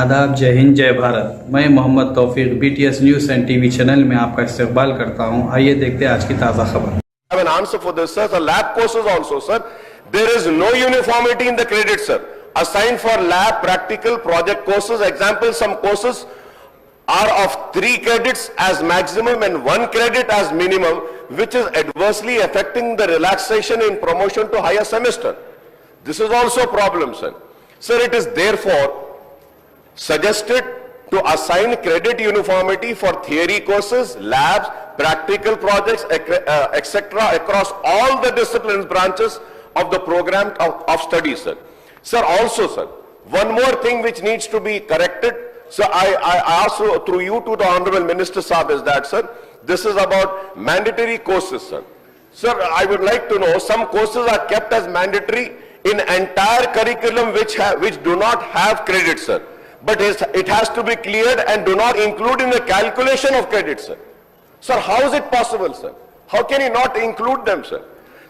आदाब, जय हिंद, जय भारत। मैं मोहम्मद तौफीक BTS news and TV channel में आपका इस्तकबाल करता हूं। आइए देखते हैं आज की ताज़ा खबर। I have an answer for this, sir. The lab courses also, sir. There is no uniformity in the credit, sir. Assigned for lab, practical, project courses. Example, some courses are of 3 credits as maximum and 1 credit as minimum, which is adversely affecting the relaxation in promotion to higher semester. This is also a problem, sir. Sir, it is therefore suggested to assign credit uniformity for theory courses, labs, practical projects, etc. across all the disciplines branches of the program of study, sir. Sir, also, sir, one more thing which needs to be corrected. So I ask through you to the Honorable Minister Saab is that, sir, this is about mandatory courses, sir. Sir, I would like to know, some courses are kept as mandatory in entire curriculum which do not have credit, sir. But it has to be cleared and do not include in the calculation of credit, sir. Sir, how is it possible, sir? How can you not include them, sir?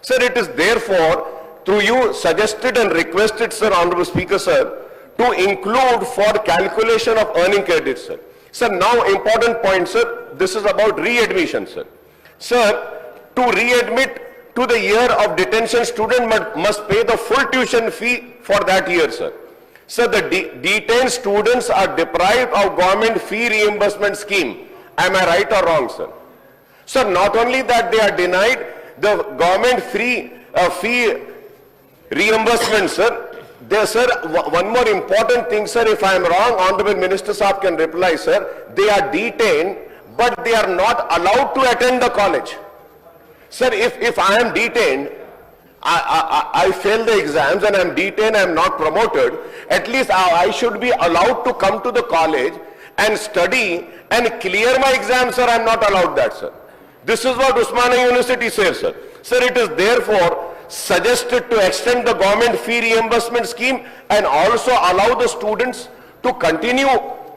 Sir, it is therefore, through you, suggested and requested, sir, Honorable Speaker, sir, to include for calculation of earning credit, sir. Sir, now important point, sir, this is about readmission, sir. Sir, to readmit to the year of detention, student must pay the full tuition fee for that year, sir. Sir, the detained students are deprived of government fee reimbursement scheme. Am I right or wrong, sir? Sir, not only that they are denied the government fee reimbursement, sir. There, sir, one more important thing, sir, if I am wrong, Honorable Minister Saab can reply, sir. They are detained, but they are not allowed to attend the college. Sir, if I am detained, I fail the exams and I am detained, I am not promoted, at least I should be allowed to come to the college and study and clear my exams, sir. I am not allowed that, sir. This is what Osmania University says, sir. Sir, it is therefore suggested to extend the government fee reimbursement scheme and also allow the students to continue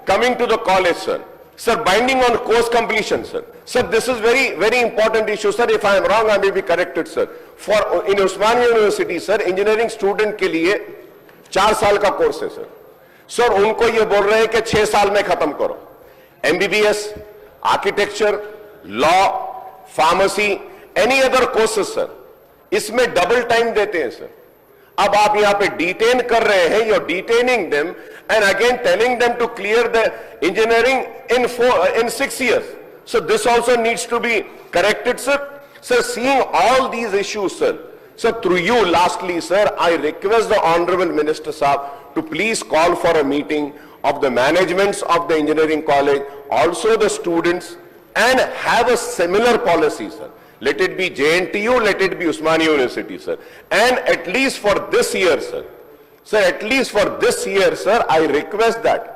coming to the college, sir. Sir, binding on course completion, sir. Sir, this is very important issue, sir. If I am wrong, I may be corrected, sir. For in Osmania University, sir, engineering student के लिए 4 साल का course है, sir. Sir, उनको ये बोल रहे हैं कि 6 साल में खत्म करो. MBBS, architecture, law, pharmacy, any other courses, sir, इसमें डबल टाइम देते हैं, सर. अब आप यहां पे डिटेन कर रहे हैं, you're detaining them and again telling them to clear the engineering in 6 years. So this also needs to be corrected, sir. Sir, seeing all these issues, sir, so through you, lastly, sir, I request the Honorable Minister Saab to please call for a meeting of the managements of the engineering college, also the students, and have a similar policy, sir. Let it be JNTU, let it be Osmania University, sir. And at least for this year, sir. Sir, at least for this year, sir, I request that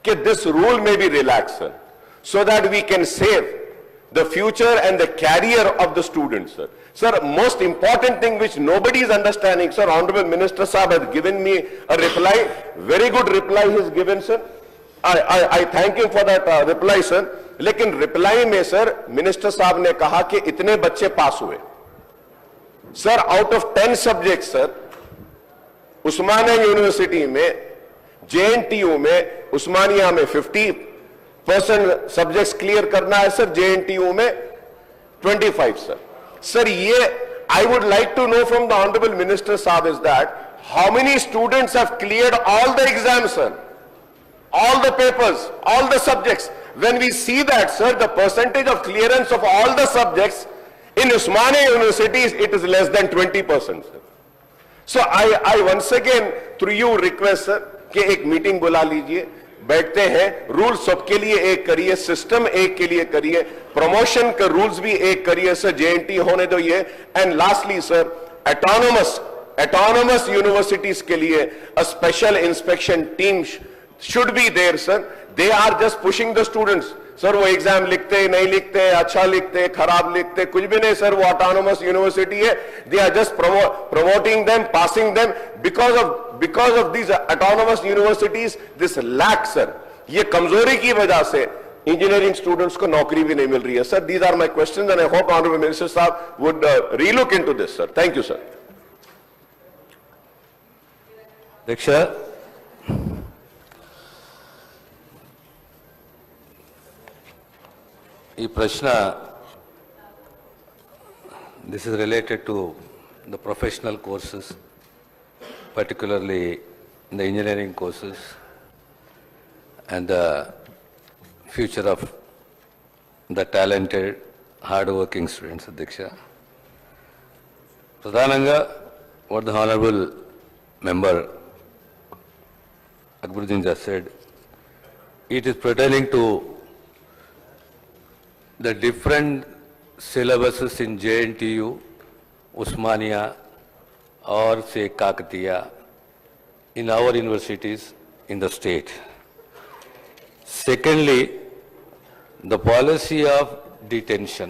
this rule may be relaxed, sir, so that we can save the future and the career of the students, sir. Sir, most important thing which nobody is understanding, sir, Honorable Minister Saab has given me a reply, very good reply he has given, sir. I thank him for that reply, sir. लेकिन reply में, sir, minister साहब ने कहा कि इतने बच्चे पास हुए. Sir, out of 10 subject, sir, Osmania university में, JNTU में, उस्मानिया में 50% सब्जेक्ट्स क्लियर करना है, सर. JNTU में 25, सर. सर, ये I would like to know from the Honorable Minister Saab is that how many students have cleared all the exams, sir, all the papers, all the subjects. When we see that, sir, the percentage of clearance of all the subjects in Osmania University, it is less than 20%, sir. So I once again through you request, sir, कि एक meeting बुला लीजिए, बैठते हैं, rule सबके लिए एक करिए, सिस्टम एक के लिए करिए, प्रमोशन के रूल्स भी एक करिए, सर. JNT होने दो ये. And lastly, sir, autonomous universities के लिए a special inspection team should be there, sir. They are just pushing the students. Sir, वो एग्जाम लिखते नहीं लिखते, अच्छा लिखते, खराब लिखते, कुछ भी नहीं, सर. वो ऑटोनोमस यूनिवर्सिटी है. They are just promoting them, passing them. Because of these autonomous universities, this lack, sir, ये कमजोरी की वजह से इंजीनियरिंग स्टूडेंट्स को नौकरी भी नहीं मिल रही है, sir. These are my questions and I hope Honorable Minister Saab would relook into this, sir. Thank you, sir. अध्यक्ष, ಈ ಪ್ರಶ್ನೆ this is related to the professional courses, particularly in the engineering courses and the future of the talented, hard-working students, Adhyaksha. Pradhananga, what the Honorable Member Akbaruddin just said, it is pertaining to the different syllabuses in JNTU, Osmania, or say Kakatiya, in our universities in the state. Secondly, the policy of detention.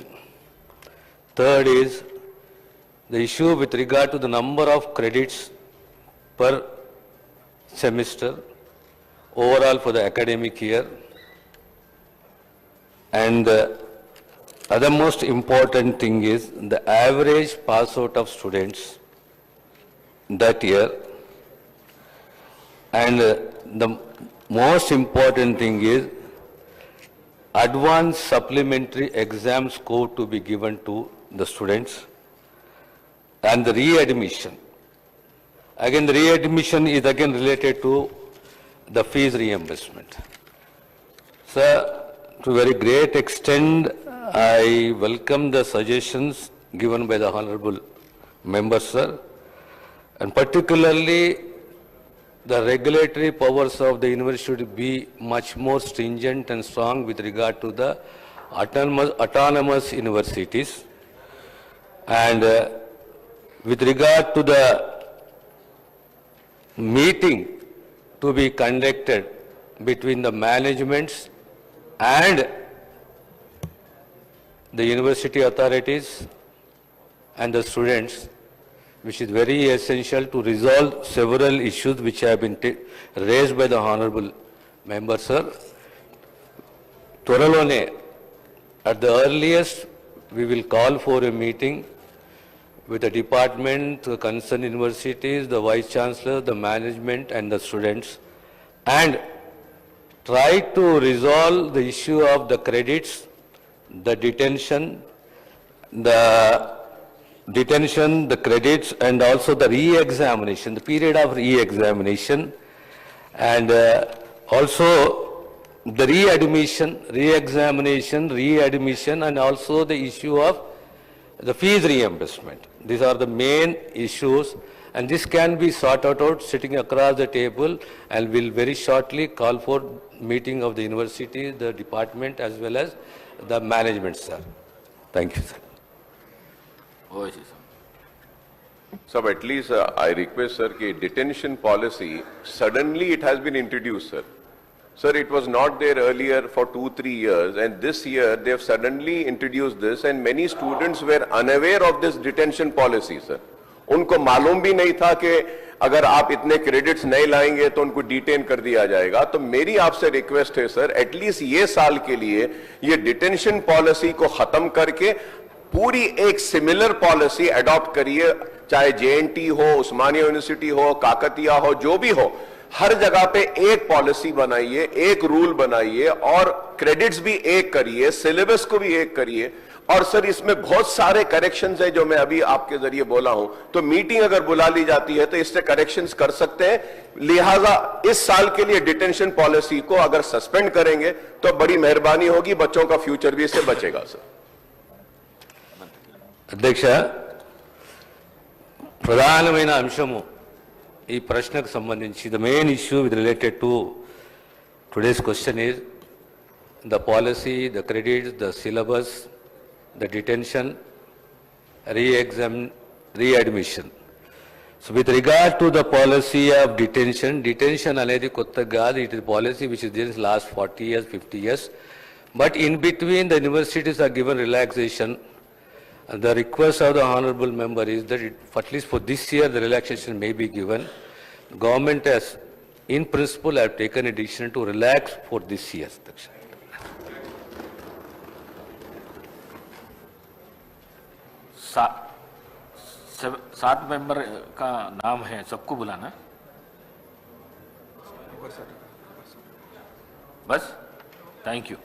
Third is the issue with regard to the number of credits per semester overall for the academic year. And the other most important thing is the average pass out of students that year. And the most important thing is advanced supplementary exam score to be given to the students and the readmission. Again, the readmission is again related to the fees reimbursement. Sir, to a very great extent, I welcome the suggestions given by the Honorable Member, sir, and particularly the regulatory powers of the university should be much more stringent and strong with regard to the autonomous universities. And with regard to the meeting to be conducted between the managements and the university authorities and the students, which is very essential to resolve several issues which have been raised by the Honorable Member, sir. Tvaralone, at the earliest, we will call for a meeting with the department, the concerned universities, the Vice Chancellor, the management and the students, and try to resolve the issue of the credits, the detention, the credits, and also the re-examination, the period of re-examination, and also the re-admission, and also the issue of the fees reimbursement. These are the main issues, and this can be sorted out sitting across the table, and we'll very shortly call for meeting of the university, the department, as well as the management, sir. Thank you, sir. So at least I request, sir, that detention policy, suddenly it has been introduced, sir. Sir, it was not there earlier for 2-3 years, and this year they have suddenly introduced this, and many students were unaware of this detention policy, sir. उनको मालूम भी नहीं था कि अगर आप इतने credits नहीं लाएंगे तो उनको डिटेन कर दिया जाएगा। तो मेरी आपसे रिक्वेस्ट है सर, एटलीस्ट ये साल के लिए ये डिटेंशन पॉलिसी को खत्म करके पूरी एक सिमिलर पॉलिसी अडॉप्ट करिए, चाहे जेएनटी हो, उस्मानिया यूनिवर्सिटी हो, काकतिया हो, जो भी हो, हर जगह पे एक पॉलिसी बनाइए, एक रूल बनाइए और क्रेडिट्स भी एक करिए, सिलेबस को भी एक करिए। और सर इसमें बहुत सारे करेक्शंस है जो मैं अभी आपके जरिए बोला हूं, तो मीटिंग अगर बुला ली जाती है तो इससे करेक्शंस कर सकते हैं। लिहाजा इस साल के लिए डिटेंशन पॉलिसी को अगर सस्पेंड करेंगे तो बड़ी मेहरबानी होगी, बच्चों का फ्यूचर भी इससे बचेगा। सर अध्यक्ष, ప్రధానమైన అంశము ఈ ప్రశ్నకు సంబంధించి the main issue with related to today's question is the policy, the credits, the syllabus, the detention, re-admission. So with regard to the policy of detention అనేది కొత్తగా కాదు, it is policy which is there since last 40 years, 50 years. But in between the universities are given relaxation. The request of the Honorable Member is that at least for this year the relaxation may be given. The government has in principle have taken a decision to relax for this year. सात member का नाम है, सबको बुलाना बस। Thank you.